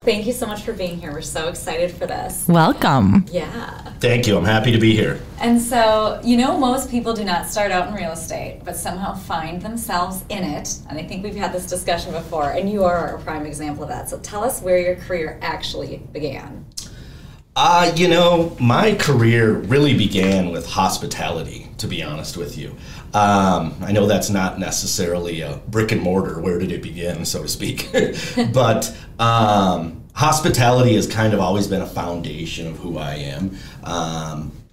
Thank you so much for being here. We're so excited for this. Welcome. Yeah. Thank you. I'm happy to be here. And so, most people do not start out in real estate, but somehow find themselves in it. And I think we've had this discussion before, and you are a prime example of that. So tell us where your career actually began. My career really began with hospitality, to be honest with you. I know that's not necessarily a brick and mortar, where did it begin, so to speak. But hospitality has kind of always been a foundation of who I am.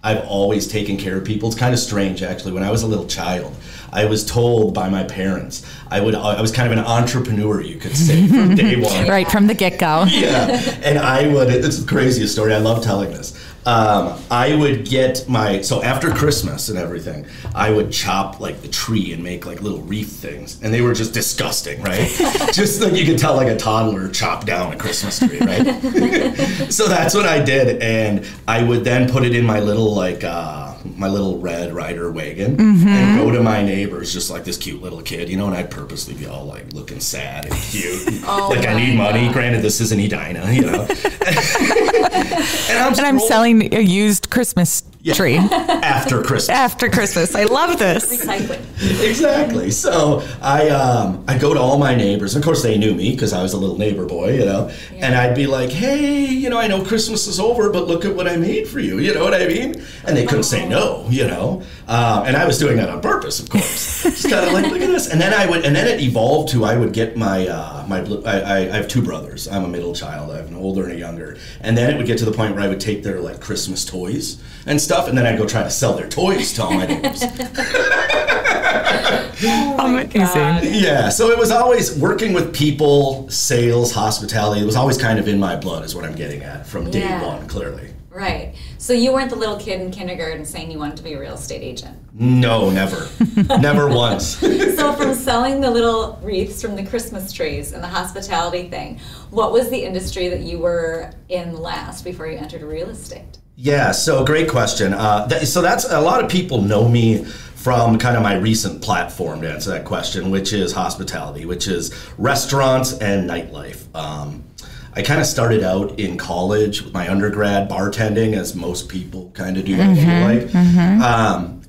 I've always taken care of people. It's kind of strange, actually. When I was a little child, I was told by my parents, I was kind of an entrepreneur, you could say, from day one. Right from the get-go. Yeah, and it's the craziest story. I love telling this. I would get so after Christmas and everything, I would chop like the tree and make like little wreath things, and they were just disgusting, right? Just like you could tell like a toddler chopped down a Christmas tree, right? So that's what I did, and I would then put it in my little my little red Ryder wagon and go to my neighbors, just like this cute little kid, and I'd purposely be all like looking sad and cute. Like I need money. Granted, this isn't Edina, and I'm selling a used Christmas tree. After Christmas. After Christmas. I love this. Recycling. Exactly. So I go to all my neighbors. Of course, they knew me because I was a little neighbor boy, and I'd be like, hey, I know Christmas is over, but look at what I made for you. You know what I mean? And they couldn't say no, and I was doing that on purpose, of course. Just kind of like, look at this. And then it evolved to, I would get I have two brothers. I'm a middle child. I have an older and a younger. And then it would get to the point where I would take their like Christmas toys and stuff, and then I'd go try to sell their toys to all my neighbors. Amazing. Yeah, so it was always working with people, sales, hospitality. It was always kind of in my blood, is what I'm getting at, from day one, clearly. Right. So you weren't the little kid in kindergarten saying you wanted to be a real estate agent? No, never. Never once. So from selling the little wreaths from the Christmas trees and the hospitality thing, what was the industry that you were in last before you entered real estate? Yeah, so great question. So that's, a lot of people know me from kind of my recent platform to answer that question, which is hospitality, which is restaurants and nightlife. I kind of started out in college with my undergrad bartending, as most people kind of do.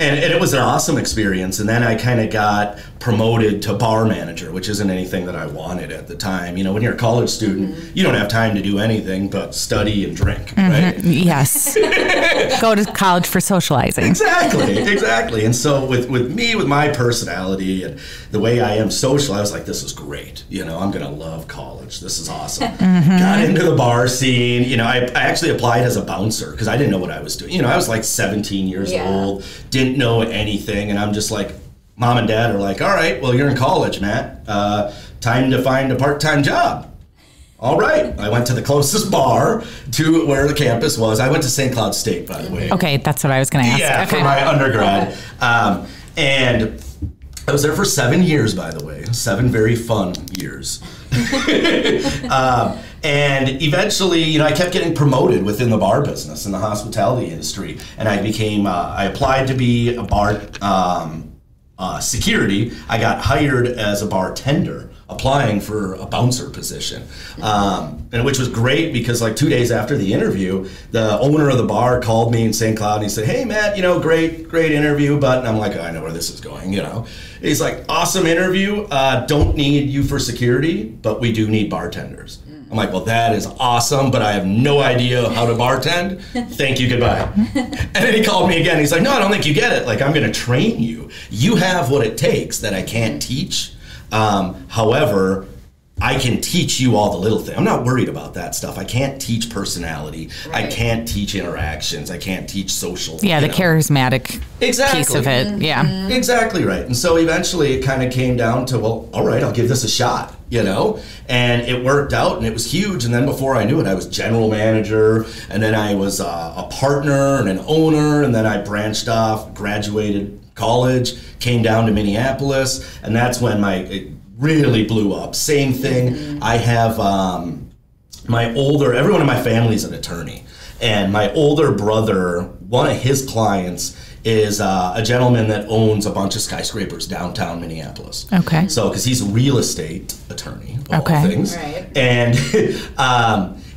And it was an awesome experience. And then I kind of got promoted to bar manager, which isn't anything that I wanted at the time. When you're a college student, you don't have time to do anything but study and drink, right? Yes. Go to college for socializing. Exactly. And so with me, with my personality and the way I am social, I was like, this is great. I'm going to love college. This is awesome. Got into the bar scene. I actually applied as a bouncer because I didn't know what I was doing. I was like 17 years old, didn't know anything. And I'm just like, Mom and Dad are like, all right, well, you're in college, Matt. Time to find a part-time job. All right. I went to the closest bar to where the campus was. I went to St. Cloud State, by the way. Okay, that's what I was going to ask. Yeah, for my undergrad. And I was there for 7 years, by the way. 7 very fun years. And eventually, I kept getting promoted within the bar business in the hospitality industry. And I applied to be a bar security. I got hired as a bartender, applying for a bouncer position, and which was great because like 2 days after the interview, the owner of the bar called me in St. Cloud and he said, hey Matt, great interview, and I'm like, oh, I know where this is going, He's like, awesome interview, don't need you for security, but we do need bartenders. I'm like, well, that is awesome, but I have no idea how to bartend. Thank you, goodbye. And then he called me again. He's like, no, I don't think you get it. Like, I'm going to train you. You have what it takes that I can't teach. However, I can teach you all the little things. I'm not worried about that stuff. I can't teach personality. Right. I can't teach interactions. I can't teach social. Yeah, the charismatic piece of it. Yeah. Exactly right. And so eventually it kind of came down to, well, all right, I'll give this a shot, And it worked out and it was huge. And then before I knew it, I was general manager. And then I was a partner and an owner. And then I branched off, graduated college, came down to Minneapolis. And that's when it really blew up. Same thing. I have everyone in my family is an attorney. And my older brother, one of his clients is a gentleman that owns a bunch of skyscrapers downtown Minneapolis. Okay. So, because he's a real estate attorney, of all things. Right. And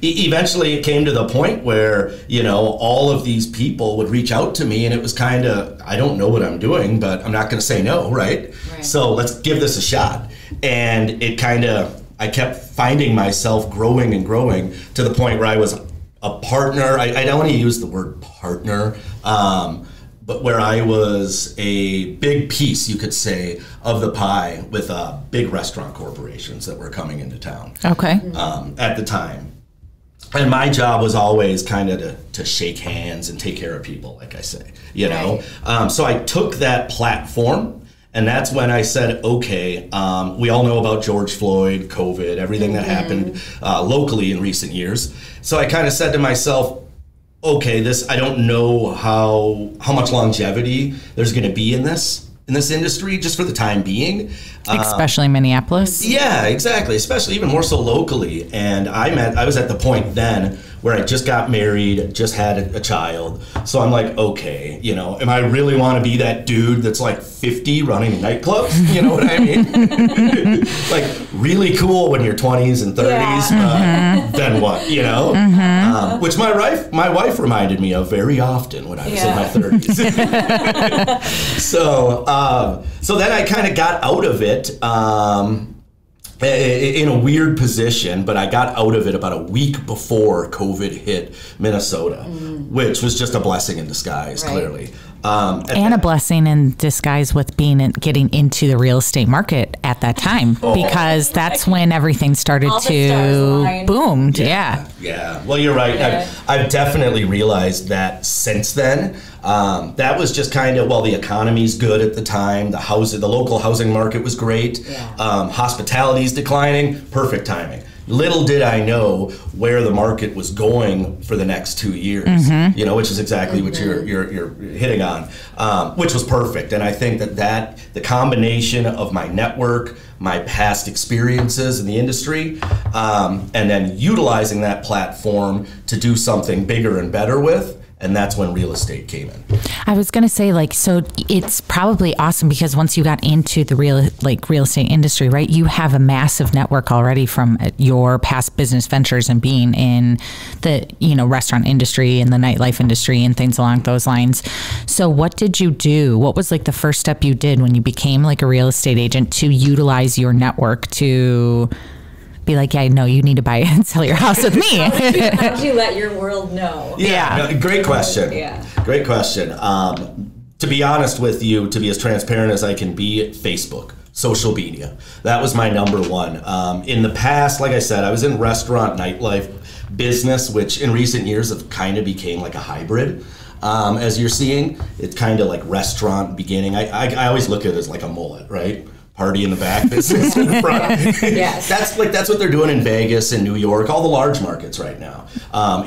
eventually it came to the point where, all of these people would reach out to me, and it was kind of, I don't know what I'm doing, but I'm not going to say no, right? So let's give this a shot. And it kind of, I kept finding myself growing and growing to the point where I was a partner. I don't want to use the word partner, but where I was a big piece, you could say, of the pie with big restaurant corporations that were coming into town. Okay. At the time. And my job was always kind of to shake hands and take care of people, like I say, know. So I took that platform, and that's when I said, okay, we all know about George Floyd, COVID, everything that happened locally in recent years. So I kind of said to myself, okay, I don't know how much longevity there's going to be in this industry, just for the time being. Especially Minneapolis. Yeah, exactly. Especially even more so locally. And I was at the point then where I just got married, just had a child. So I'm like, okay, am I really want to be that dude that's like 50 running nightclubs? You know what I mean? Like really cool when you're 20s and 30s, then what, which my wife reminded me of very often when I was in my 30s. So then I kind of got out of it in a weird position, but I got out of it about a week before COVID hit Minnesota, which was just a blessing in disguise, clearly. And a blessing in disguise with getting into the real estate market at that time, because that's when everything started to boom. Yeah. Well, you're right. I've definitely realized that since then. That was just kind of, the economy's good at the time. The local housing market was great. Hospitality's declining. Perfect timing. Little did I know where the market was going for the next 2 years, which is exactly what you're hitting on, which was perfect. And I think that the combination of my network, my past experiences in the industry, and then utilizing that platform to do something bigger and better with, and that's when real estate came in. I was going to say, so it's probably awesome because once you got into the real estate industry, right, you have a massive network already from your past business ventures and being in the, restaurant industry and the nightlife industry and things along those lines. So what did you do? What was the first step you did when you became a real estate agent to utilize your network to be like, yeah, no, you need to buy and sell your house with me? How did you let your world know? Yeah. Great question. Great question. To be honest with you, to be as transparent as I can be, Facebook, social media. That was my number one. In the past, like I said, I was in restaurant, nightlife business, which in recent years have kind of became like a hybrid. As you're seeing, it's kind of like restaurant beginning. I always look at it as like a mullet, right? Party in the back, business in the front. Yes. That's what they're doing in Vegas and New York, all the large markets right now.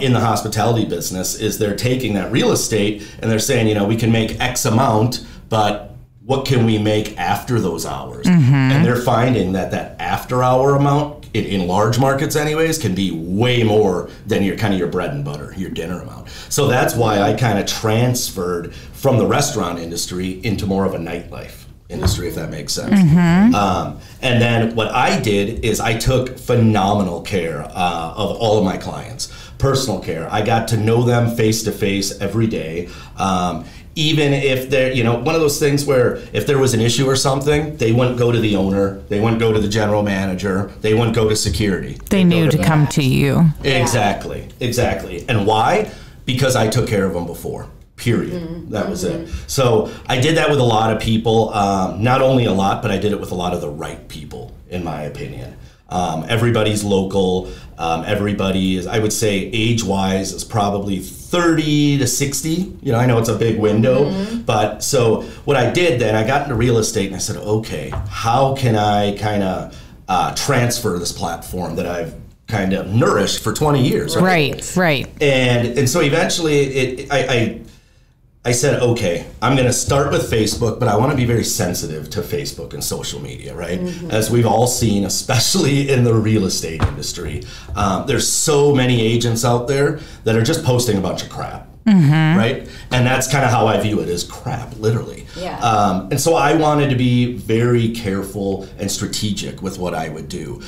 In the hospitality business, is they're taking that real estate and they're saying, we can make X amount, but what can we make after those hours? And they're finding that after hour amount in large markets anyways can be way more than your bread and butter, your dinner amount. So that's why I kind of transferred from the restaurant industry into more of a nightlife industry, if that makes sense. And then what I did is I took phenomenal care of all of my clients, personal care. I got to know them face to face every day. Even if they're, one of those things where if there was an issue or something, they wouldn't go to the owner, they wouldn't go to the general manager, they wouldn't go to security. They knew to come to you. Exactly. And why? Because I took care of them before. Period. That was it. So I did that with a lot of people, not only a lot, but I did it with a lot of the right people, in my opinion. Everybody's local. Everybody is, I would say, age-wise, is probably 30 to 60. I know it's a big window, but so what I did then, I got into real estate and I said, okay, how can I kind of transfer this platform that I've kind of nourished for 20 years? Right. And so eventually, I said, okay, I'm going to start with Facebook, but I want to be very sensitive to Facebook and social media, right? As we've all seen, especially in the real estate industry, there's so many agents out there that are just posting a bunch of crap, right? And that's kind of how I view it, as crap, literally. Yeah. And so I wanted to be very careful and strategic with what I would do.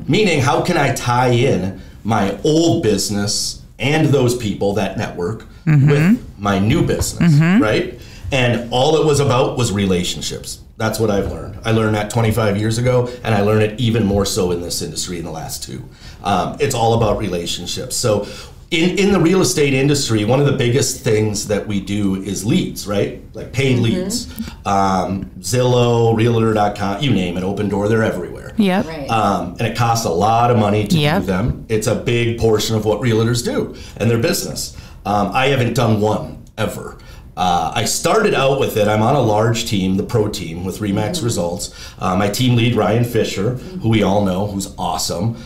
Meaning, how can I tie in my old business and those people, that network, with my new business, right? And all it was about was relationships. That's what I've learned. I learned that 25 years ago, and I learned it even more so in this industry in the last 2. It's all about relationships. So in the real estate industry, one of the biggest things that we do is leads, right? Like paid leads. Zillow, Realtor.com, you name it, Open Door, they're everywhere. Yep. Right. And it costs a lot of money to do them. It's a big portion of what realtors do and their business. I haven't done one ever. I started out with it. I'm on a large team, the pro team with Remax Results. My team lead, Ryan Fisher, who we all know, who's awesome.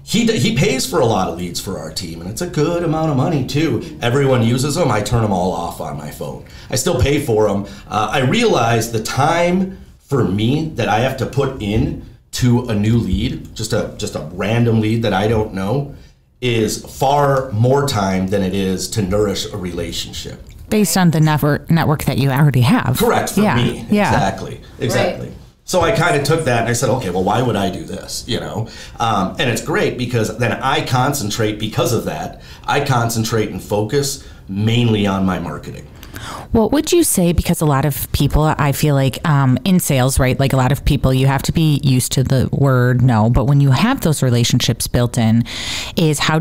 He pays for a lot of leads for our team, and it's a good amount of money too. Everyone uses them. I turn them all off on my phone. I still pay for them. I realize the time for me that I have to put in to a new lead, just a random lead that I don't know, is far more time than it is to nourish a relationship. Based on the network that you already have. Correct, for me. Yeah. Exactly. Right. So I kind of took that and I said, okay, well, why would I do this, you know? And it's great because then I concentrate, because of that, I concentrate and focus mainly on my marketing. What would you say, because a lot of people, I feel like in sales, right, like a lot of people, you have to be used to the word no, but when you have those relationships built in, is how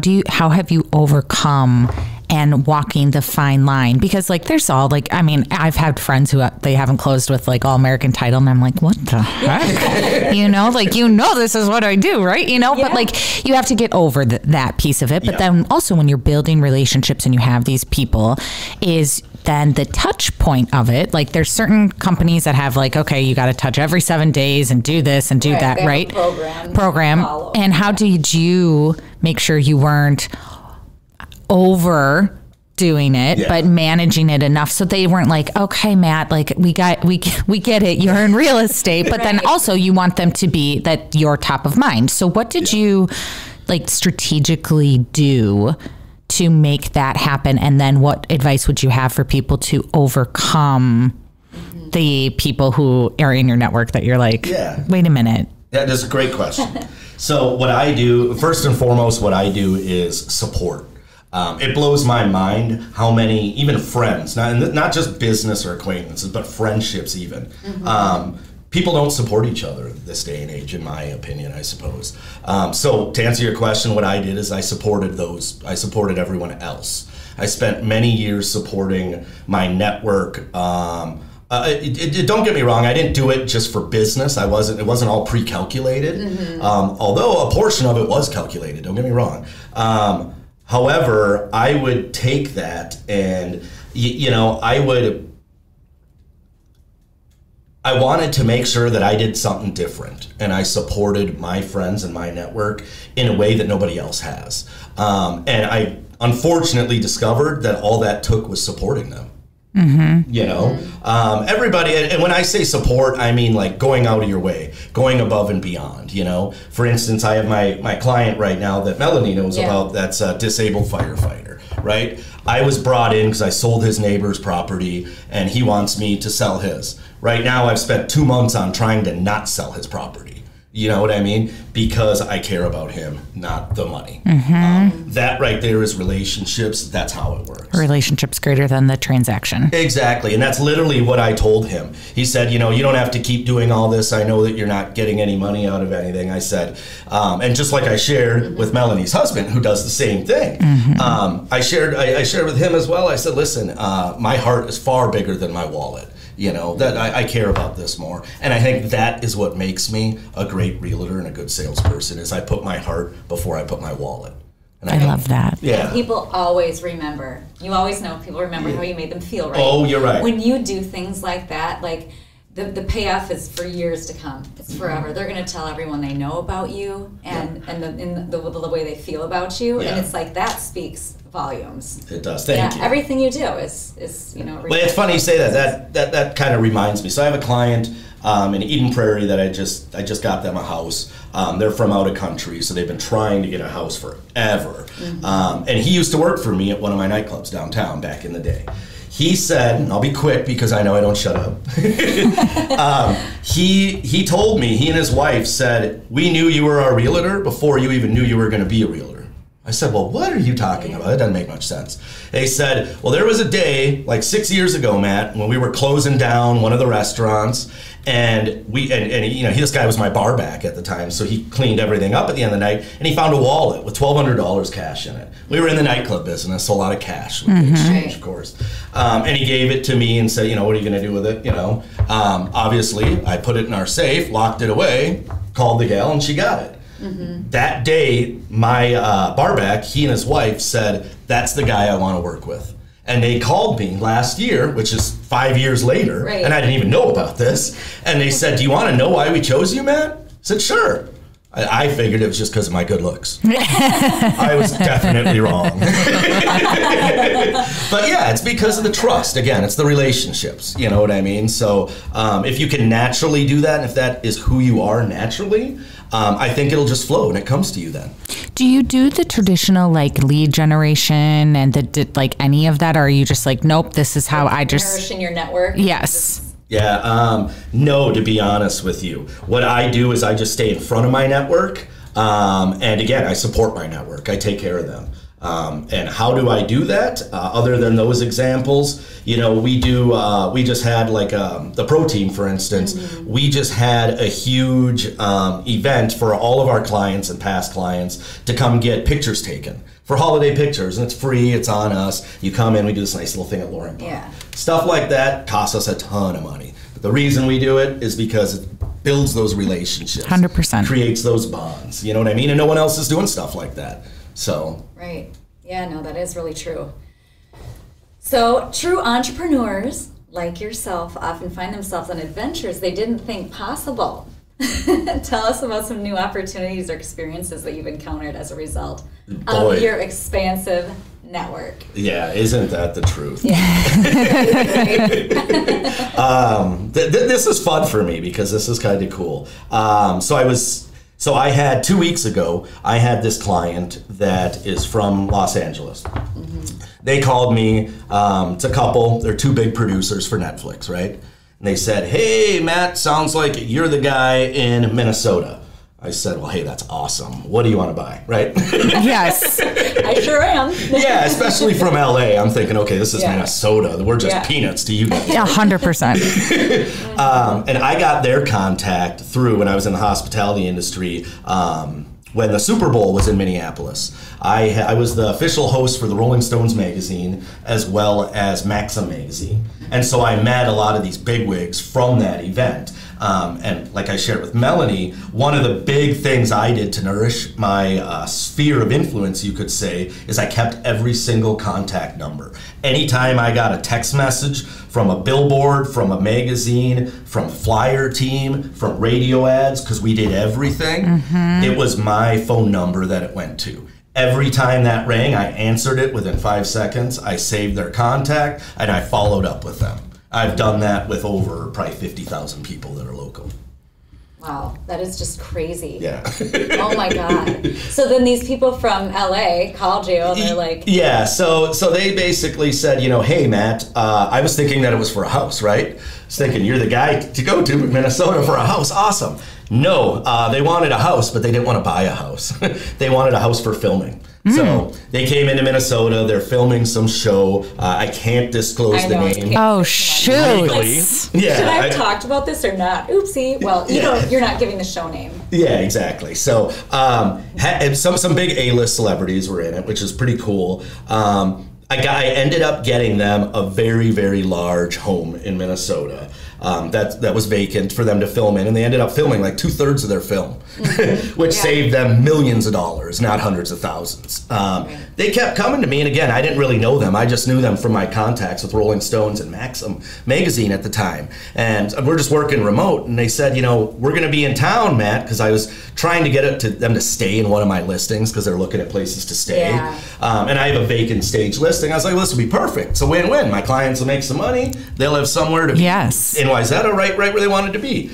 have you overcome and walking the fine line? Because like there's all like, I mean, I've had friends who they haven't closed with like All American Title, and I'm like, what the heck? You know, like, this is what I do, right? You know, but like you have to get over that piece of it. But then also when you're building relationships and you have these people, is then the touch point of it, like there's certain companies that have like, okay, you got to touch every 7 days and do this and do that, right? Program. And how did you make sure you weren't overdoing it, but managing it enough so they weren't like, okay, Matt, like we get it, you're in real estate, but then also you want them to be that you're top of mind. So what did you like strategically do to make that happen? And then what advice would you have for people to overcome the people who are in your network that you're like, wait a minute? Yeah, that's a great question. So what I do, first and foremost, what I do is support. It blows my mind how many, even friends, not just business or acquaintances, but friendships even. People don't support each other this day and age, in my opinion, I suppose. So to answer your question, what I did is I supported everyone else. I spent many years supporting my network. Don't get me wrong, I didn't do it just for business. It wasn't all pre-calculated. Although a portion of it was calculated, don't get me wrong. However, I would take that and, I wanted to make sure that I did something different, and I supported my friends and my network in a way that nobody else has. And I unfortunately discovered that all that took was supporting them. Everybody, and when I say support, I mean like going out of your way, going above and beyond, For instance, I have my client right now that Melanie knows about, that's a disabled firefighter, right? I was brought in because I sold his neighbor's property and he wants me to sell his. Right now, I've spent 2 months on trying to not sell his property. You know what I mean? Because I care about him, not the money. That right there is relationships. That's how it works. Relationships greater than the transaction. Exactly. And that's literally what I told him. He said, you don't have to keep doing all this. I know that you're not getting any money out of anything. I said, and just like I shared with Melanie's husband, who does the same thing, I shared with him as well. I said, listen, my heart is far bigger than my wallet. That I care about this more. And I think that is what makes me a great realtor and a good salesperson, is I put my heart before I put my wallet. And I love that. Yeah. And people always remember. You always know people remember how you made them feel, right? Oh, you're right. When you do things like that, like the payoff is for years to come. It's forever. They're going to tell everyone they know about you and the way they feel about you. Yeah. And it's like that speaks volumes. It does. Thank you. Everything you do is you know. Well, it's funny you say that. That kind of reminds me. So I have a client in Eden Prairie that I just got them a house. They're from out of country, so they've been trying to get a house forever. And he used to work for me at one of my nightclubs downtown back in the day. He said, and I'll be quick because I know I don't shut up. He told me, he and his wife said, we knew you were our realtor before you even knew you were going to be a realtor. I said, well, what are you talking about? That doesn't make much sense. They said, well, there was a day, like 6 years ago, Matt, when we were closing down one of the restaurants, and this guy was my bar back at the time, so he cleaned everything up at the end of the night, and he found a wallet with $1,200 cash in it. We were in the nightclub business, so a lot of cash with the exchange, of course. And he gave it to me and said, what are you going to do with it? Obviously, I put it in our safe, locked it away, called the gal, and she got it. That day, my barback, he and his wife said, that's the guy I want to work with. And they called me last year, which is 5 years later, and I didn't even know about this. And they said, do you want to know why we chose you, Matt? I said, sure. I figured it was just because of my good looks. I was definitely wrong. But yeah, it's because of the trust. Again, it's the relationships. You know what I mean? So if you can naturally do that, and if that is who you are naturally, I think it'll just flow and it comes to you then. Do you do the traditional lead generation and any of that? Or are you just nope, this is how I just... Nourishing your network? Yes. Yeah, no, to be honest with you. What I do is I just stay in front of my network. And again, I support my network. I take care of them. And how do I do that? Other than those examples, we just had the pro team, for instance, we just had a huge event for all of our clients and past clients to come get pictures taken for holiday pictures. And it's free, it's on us. You come in, we do this nice little thing at Loring Park. Yeah. Stuff like that costs us a ton of money. But the reason we do it is because it builds those relationships. 100%. Creates those bonds. You know what I mean? And no one else is doing stuff like that. So. Right. Yeah, no, that is really true. So true entrepreneurs like yourself often find themselves on adventures they didn't think possible. Tell us about some new opportunities or experiences that you've encountered as a result of your expansive network. Yeah, isn't that the truth? Yeah. This is fun for me because this is kind of cool. So I had 2 weeks ago, I had this client that is from Los Angeles. They called me, it's a couple, they're two big producers for Netflix, right? And they said, hey, Matt, sounds like you're the guy in Minnesota. I said, well, hey, that's awesome. What do you want to buy, right? Yes. I sure am. Yeah, especially from LA. I'm thinking, okay, this is Minnesota. We're just peanuts to you guys. Yeah, 100%. And I got their contact through when I was in the hospitality industry. When the Super Bowl was in Minneapolis, I was the official host for the Rolling Stones magazine as well as Maxim magazine. And so I met a lot of these bigwigs from that event. And like I shared with Melanie, one of the big things I did to nourish my sphere of influence, you could say, is I kept every single contact number. Anytime I got a text message from a billboard, from a magazine, from flyer team, from radio ads, because we did everything, it was my phone number that it went to. Every time that rang, I answered it within 5 seconds. I saved their contact, and I followed up with them. I've done that with over probably 50,000 people that are local. Wow, that is just crazy. Yeah. Oh my God. So then these people from LA called you and they're like... Yeah, so they basically said, hey, Matt, I was thinking that it was for a house, right? I was thinking you're the guy to go to Minnesota for a house. Awesome. No, they wanted a house, but they didn't want to buy a house. They wanted a house for filming. So they came into Minnesota. They're filming some show. I can't disclose the name. Oh, shoot. Legally. Yeah, should I have talked about this or not? Oopsie. Well, you're not giving the show name. Yeah, exactly. So some big A-list celebrities were in it, which is pretty cool. I ended up getting them a very, very large home in Minnesota. that was vacant for them to film in, and they ended up filming like 2/3 of their film, which saved them millions of dollars, not hundreds of thousands. They kept coming to me, and again, I didn't really know them. I just knew them from my contacts with Rolling Stones and Maxim magazine at the time. And we're just working remote, and they said, we're going to be in town, Matt, because I was trying to get them to stay in one of my listings because they're looking at places to stay. Yeah. And I have a vacant stage listing. I was like, well, this will be perfect. It's a win-win. My clients will make some money. They'll have somewhere to be in Wayzata, right where they wanted to be.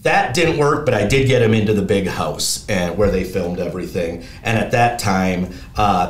That didn't work, but I did get them into the big house and where they filmed everything. And at that time,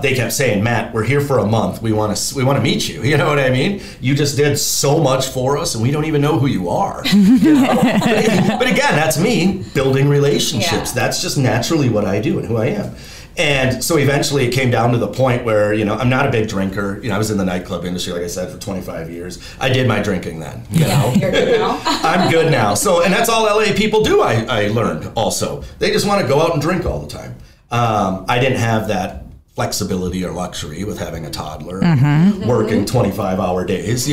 they kept saying, Matt, we're here for a month. We want to meet you. You know what I mean? You just did so much for us, and we don't even know who you are. But again, that's me building relationships. Yeah. That's just naturally what I do and who I am. And so eventually it came down to the point where, I'm not a big drinker. I was in the nightclub industry, like I said, for 25 years. I did my drinking then, you know? You're good now. I'm good now. So, and that's all LA people do, I learned also. They just want to go out and drink all the time. I didn't have that flexibility or luxury with having a toddler, working 25-hour days,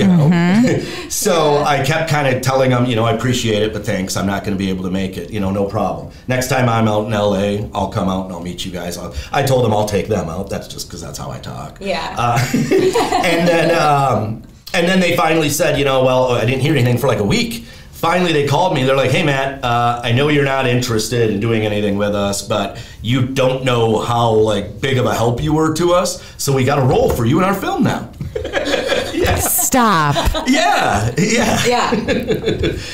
So I kept kind of telling them, I appreciate it, but thanks, I'm not going to be able to make it, no problem. Next time I'm out in LA, I'll come out and I'll meet you guys. I told them I'll take them out. That's just because that's how I talk. Yeah. And then they finally said, well, I didn't hear anything for like a week. Finally, they called me. They're like, hey, Matt, I know you're not interested in doing anything with us, but you don't know how big of a help you were to us, so we got a role for you in our film now. Stop. Yeah.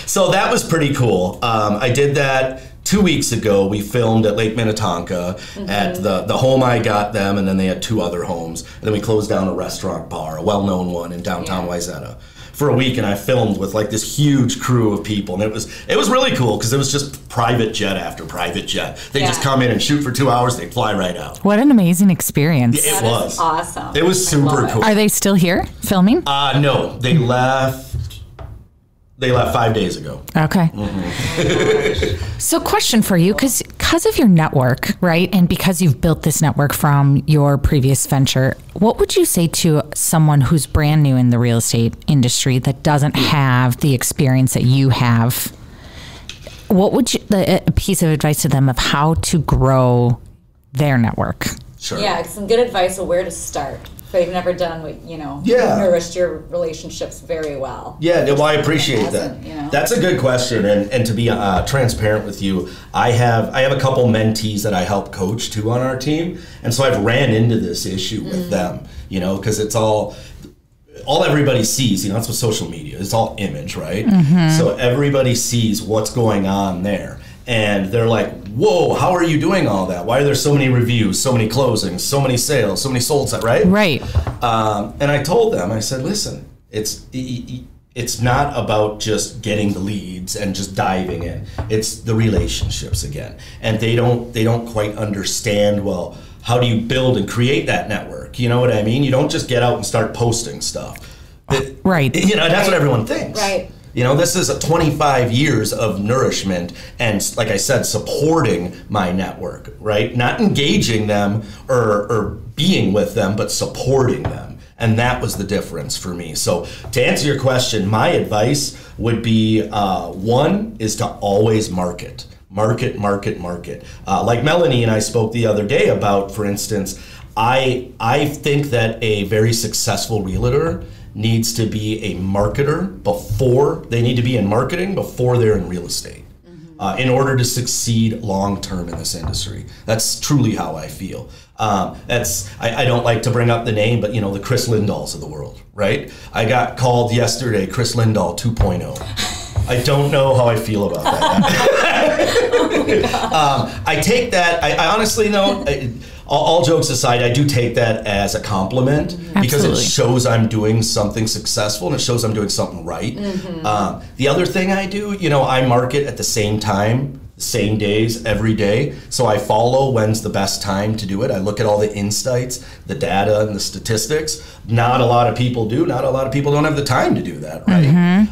So that was pretty cool. I did that 2 weeks ago. We filmed at Lake Minnetonka at the home I got them, and then they had 2 other homes. And then we closed down a restaurant bar, a well-known one in downtown Wayzata, for a week, and I filmed with this huge crew of people, and it was really cool because it was just private jet after private jet. They just come in and shoot for 2 hours, they fly right out. What an amazing experience. It was awesome. It was super cool. Are they still here filming? No, they left 5 days ago. Okay. So question for you, because of your network, right? And because you've built this network from your previous venture, what would you say to someone who's brand new in the real estate industry that doesn't have the experience that you have? What would a piece of advice to them of how to grow their network? Sure. Yeah, some good advice of where to start. If they've never done what, nourished your relationships very well. Yeah, well, I appreciate that. That's a good question, and to be transparent with you, I have a couple mentees that I help coach too on our team, and so I've ran into this issue with them, because it's all everybody sees, that's what social media is. It's all image, right? So everybody sees what's going on there. And they're like, whoa, how are you doing all that? Why are there so many reviews, so many closings, so many sales, so many sold, right? Right. And I told them, I said, listen, it's not about just getting the leads and just diving in. It's the relationships again. And they don't quite understand, well, how do you build and create that network? You know what I mean? You don't just get out and start posting stuff. Right. That's what everyone thinks. Right. This is 25 years of nourishment and, like I said, supporting my network, right? Not engaging them or being with them, but supporting them. And that was the difference for me. So to answer your question, my advice would be, one is to always market. Market. Like Melanie and I spoke the other day about, for instance, I think that a very successful realtor needs to be a marketer they need to be in marketing before they're in real estate in order to succeed long term in this industry. That's truly how I feel. I don't like to bring up the name, but the Chris Lindahls of the world, right? I got called yesterday Chris Lindahl 2.0. I don't know how I feel about that. Oh my God. I take that, I honestly know, all jokes aside, I do take that as a compliment because it shows I'm doing something successful and it shows I'm doing something right. The other thing I do, I market at the same time, same days, every day. So I follow when's the best time to do it. I look at all the insights, the data, and the statistics. Not a lot of people do. Not a lot of people don't have the time to do that, right?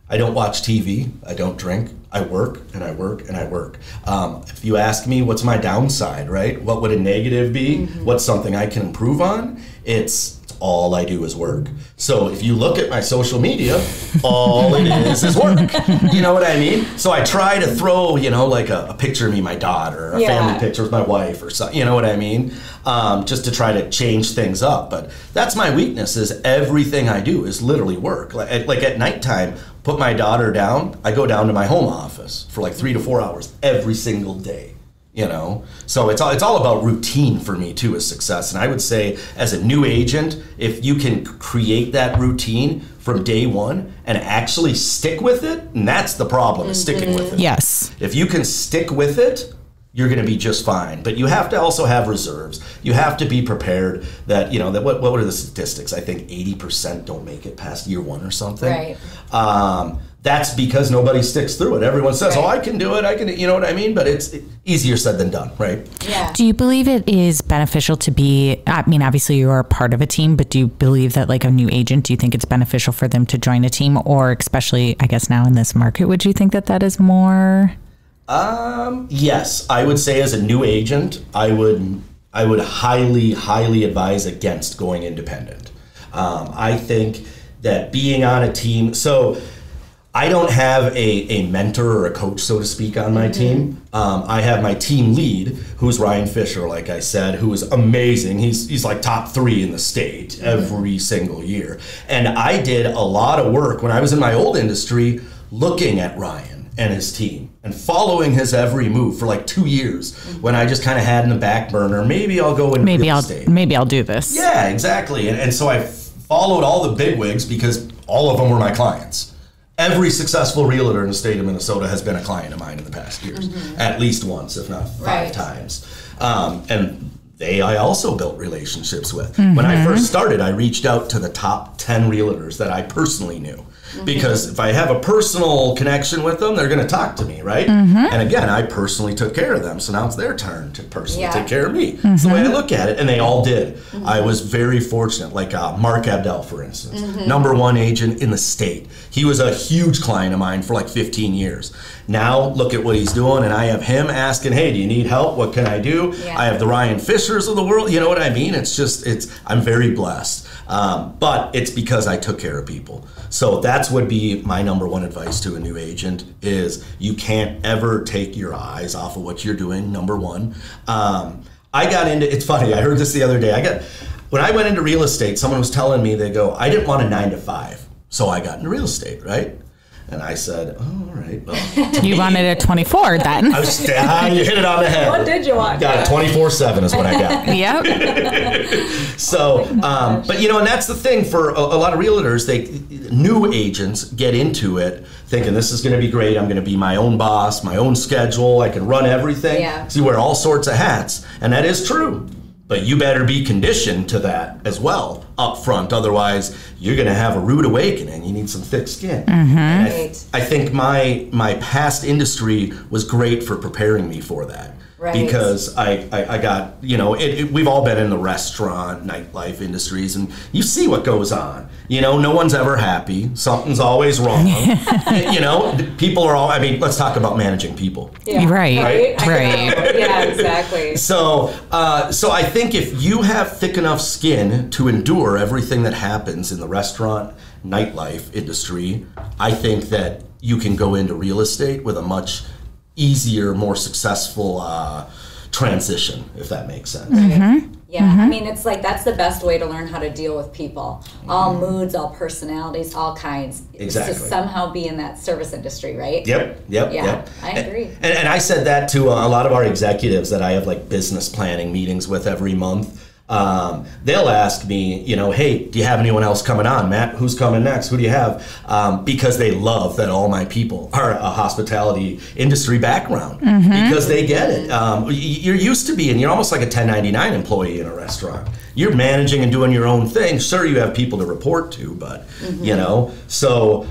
I don't watch TV. I don't drink. I work and I work and I work. If you ask me what's my downside, right? What would a negative be? What's something I can improve on? It's all I do is work. So if you look at my social media, all it is work. You know what I mean? So I try to throw, like a picture of me, my daughter, a family picture with my wife or something, you know what I mean? Just to try to change things up. But that's my weakness, is everything I do is literally work. Like at nighttime, put my daughter down, I go down to my home office for like 3 to 4 hours every single day. So it's all about routine for me too, as success. And I would say, as a new agent, if you can create that routine from day one and actually stick with it, and that's the problem, is sticking with it. Yes. If you can stick with it, you're going to be just fine. But you have to also have reserves. You have to be prepared that, what are the statistics? I think 80% don't make it past year one or something. Right. That's because nobody sticks through it. Everyone says, I can do it, you know what I mean? But it's easier said than done, right? Yeah. Do you believe it is beneficial to be, obviously you are a part of a team, but do you believe that like a new agent, do you think it's beneficial for them to join a team? Or especially, I guess now in this market, would you think that is more? Yes, I would say as a new agent, I would highly, highly advise against going independent. I think that being on a team, so I don't have a mentor or a coach, so to speak, on my team. I have my team lead, who's Ryan Fisher, like I said, who is amazing. He's like top 3 in the state every single year. And I did a lot of work when I was in my old industry looking at Ryan and his team and following his every move for like 2 years when I just kind of had in the back burner, maybe I'll go into real estate. Maybe I'll do this. Yeah, exactly. And so I followed all the bigwigs because all of them were my clients. Every successful realtor in the state of Minnesota has been a client of mine in the past years, at least once, if not 5 times. And I also built relationships with. When I first started, I reached out to the top 10 realtors that I personally knew. Because if I have a personal connection with them, they're going to talk to me, right? And again, I personally took care of them, so now it's their turn to personally take care of me. That's the way I look at it, and they all did. I was very fortunate, like Mark Abdel, for instance, #1 agent in the state. He was a huge client of mine for like 15 years. Now, look at what he's doing, and I have him asking, hey, do you need help? What can I do? I have the Ryan Fishers of the world, you know what I mean? I'm very blessed. But it's because I took care of people. So that's would be my #1 advice to a new agent, is you can't ever take your eyes off of what you're doing, #1. I got into, it's funny, I heard this the other day. When I went into real estate, someone was telling me, they go, I didn't want a 9 to 5. So I got into real estate, right? And I said, oh, all right. Well, you wanted a 24 then. You hit it on the head. What did you want? Got a 24/7 is what I got. Yep. So, but and that's the thing for a lot of realtors. New agents get into it thinking this is going to be great. I'm going to be my own boss, my own schedule. I can run everything. Yeah. So you wear all sorts of hats, and that is true. But you better be conditioned to that as well up front. Otherwise, you're going to have a rude awakening. You need some thick skin. And I think my past industry was great for preparing me for that. Right. Because I got, we've all been in the restaurant, nightlife industries, and you see what goes on. No one's ever happy. Something's always wrong. People are all, let's talk about managing people. Yeah. Right. Yeah, exactly. So I think if you have thick enough skin to endure everything that happens in the restaurant, nightlife industry, I think that you can go into real estate with a much easier, more successful transition, if that makes sense. Yeah, it's like that's the best way to learn how to deal with people. All moods, all personalities, all kinds. Exactly. It's to somehow be in that service industry, right? Yep. Yeah, I agree. And I said that to a lot of our executives that I have like business planning meetings with every month. They'll ask me, hey, do you have anyone else coming on? Matt, who's coming next? Who do you have? Because they love that all my people are a hospitality industry background because they get it. You're used to you're almost like a 1099 employee in a restaurant. You're managing and doing your own thing. Sure, you have people to report to, but, so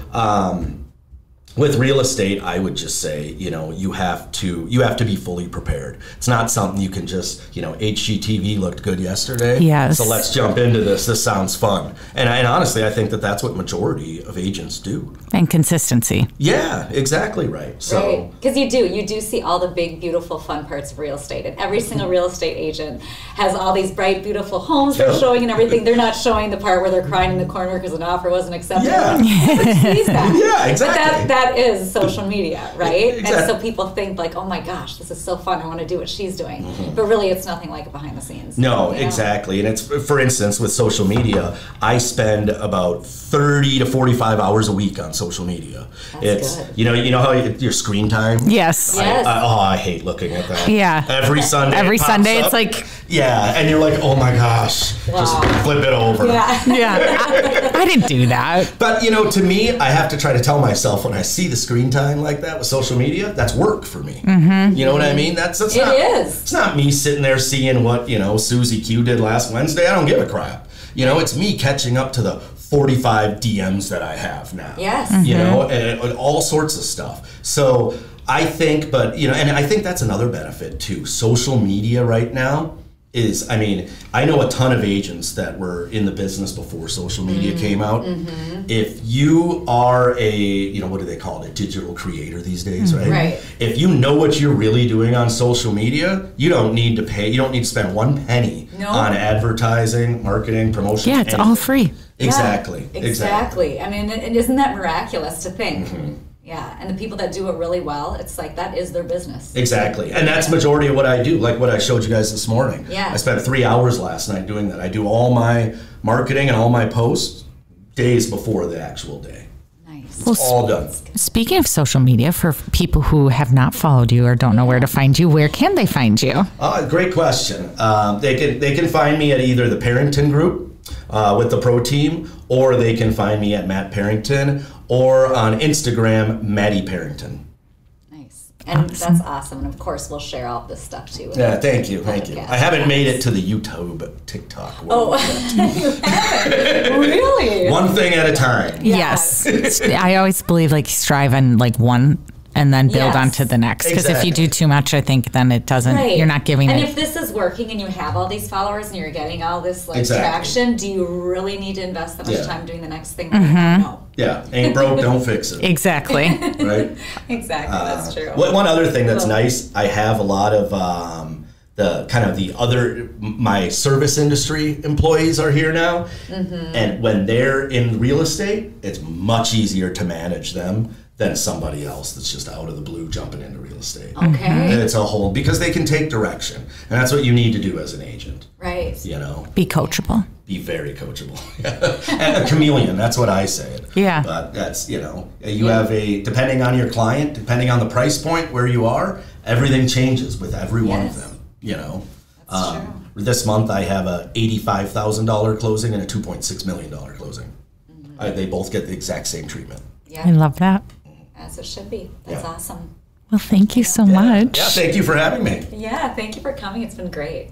with real estate, I would just say, you have to be fully prepared. It's not something you can just, HGTV looked good yesterday. Yes. So let's jump into this. This sounds fun. And honestly, I think that's what majority of agents do. And consistency. Yeah, exactly right. So, because you do see all the big, beautiful, fun parts of real estate, and every single real estate agent has all these bright, beautiful homes they're showing and everything. They're not showing the part where they're crying in the corner because an offer wasn't accepted. Yeah. Yeah, exactly. But that is social media, right? Exactly. And so people think like, oh my gosh, this is so fun. I want to do what she's doing. But really, it's nothing like it behind the scenes. No, exactly. And it's, for instance, with social media, I spend about 30 to 45 hours a week on social media. That's good. good. You know how your screen time? Yes. I hate looking at that. Yeah. Every Sunday. Every Sunday, up. it's like. Yeah, and you're like, oh my gosh, just flip it over. Yeah. Yeah. I didn't do that. But, to me, I have to try to tell myself when I see the screen time like that with social media, that's work for me. Mm-hmm. You know what I mean? It's not me sitting there seeing what, Susie Q did last Wednesday. I don't give a crap. It's me catching up to the 45 DMs that I have now. Yes. And all sorts of stuff. So I think, and I think that's another benefit too. Social media right now is, I know a ton of agents that were in the business before social media came out. Mm-hmm. If you are a, what do they call it, a digital creator these days, right? Right. If you know what you're really doing on social media, you don't need to spend one penny on advertising, marketing, promotion. Yeah, it's all free. Exactly. Yeah, exactly. And isn't that miraculous to think? Mm-hmm. Yeah, and the people that do it really well, it's like that is their business. Exactly, and that's majority of what I do, like what I showed you guys this morning. Yeah. I spent 3 hours last night doing that. I do all my marketing and all my posts days before the actual day. Nice. It's all done. Speaking of social media, for people who have not followed you or don't know where to find you, where can they find you? Great question. They can find me at either the Parrington Group with the pro team, or they can find me at Matt Parrington, or on Instagram, Maddie Parrington. Nice. And that's awesome. And of course, we'll share all this stuff too. Yeah, thank you. I haven't made it to the YouTube, TikTok world yet. You haven't? Really? One thing at a time. Yes. I always believe strive on one and then build onto the next. Because if you do too much, I think then it doesn't, you're not giving and it. if this is working and you have all these followers and you're getting all this traction, do you really need to invest that much time doing the next thing? No. Yeah, ain't broke, don't fix it. Exactly. Right? Exactly, that's true. One other thing that's nice, I have a lot of my service industry employees are here now. Mm-hmm. And when they're in real estate, it's much easier to manage them than somebody else that's just out of the blue jumping into real estate. Okay. And it's a whole, because they can take direction. And that's what you need to do as an agent. Right. Be coachable. Be very coachable. And a chameleon, that's what I say. Yeah. But that's, you have depending on your client, depending on the price point where you are, everything changes with every one of them, That's true. This month I have a $85,000 closing and a $2.6 million closing. Mm-hmm. They both get the exact same treatment. Yeah. I love that. As it should be. That's awesome. Well, thank you so much. Yeah, thank you for having me. Yeah, thank you for coming. It's been great.